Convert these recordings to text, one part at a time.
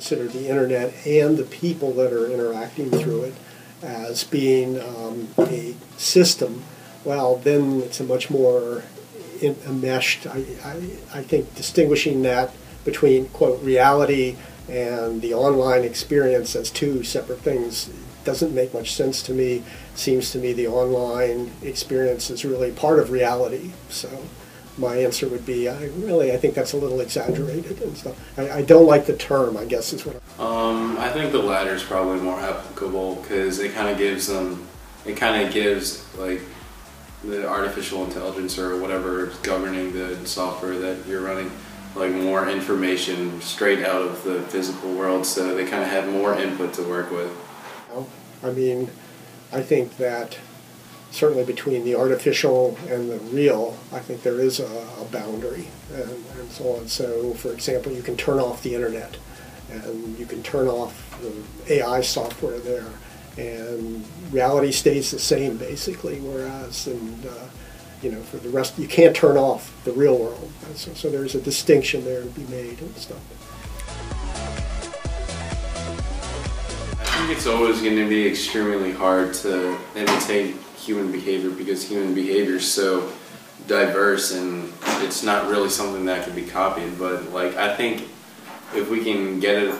consider the internet and the people that are interacting through it as being a system, well, then it's a much more enmeshed. I think distinguishing that between, quote, reality and the online experience as two separate things doesn't make much sense to me. Seems to me the online experience is really part of reality. So my answer would be, I think that's a little exaggerated and stuff. I don't like the term, I guess is what I think the latter is probably more applicable because it kind of gives like the artificial intelligence or whatever is governing the software that you're running, like more information straight out of the physical world, so they kind of have more input to work with. I mean, I think that certainly between the artificial and the real, I think there is a boundary and so on. So, for example, you can turn off the internet and you can turn off the AI software there, and reality stays the same basically, whereas for the rest, you can't turn off the real world. So there's a distinction there to be made and stuff. I think it's always going to be extremely hard to imitate human behavior because human behavior is so diverse and it's not really something that can be copied. But like, I think if we can get it,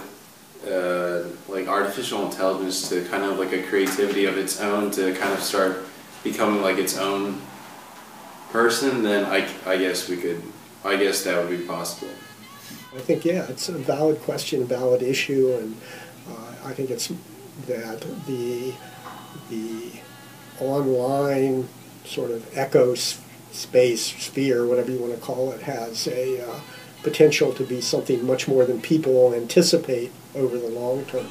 like artificial intelligence to kind of like a creativity of its own to kind of start becoming like its own person, then I guess that would be possible. I think, yeah, it's a valid question, a valid issue, and I think it's that the online sort of echo space, sphere, whatever you want to call it, has a potential to be something much more than people anticipate over the long term.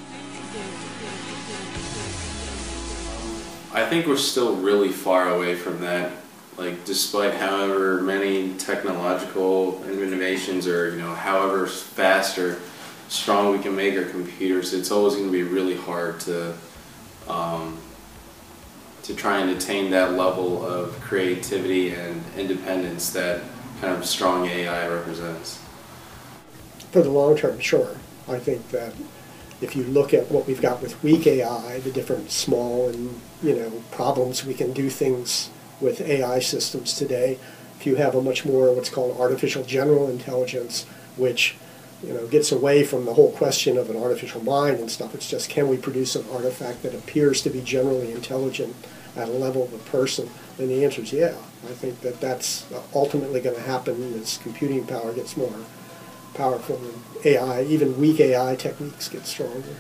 I think we're still really far away from that. Like, despite however many technological innovations or, however fast or strong we can make our computers, it's always going to be really hard to try and attain that level of creativity and independence that kind of strong AI represents. For the long term, sure. I think that if you look at what we've got with weak AI, the different small and problems we can do things with AI systems today, if you have a much more what's called artificial general intelligence, which gets away from the whole question of an artificial mind and stuff. It's just, can we produce an artifact that appears to be generally intelligent at a level of a person? And the answer is yeah. I think that that's ultimately going to happen as computing power gets more powerful and AI, even weak AI techniques get stronger.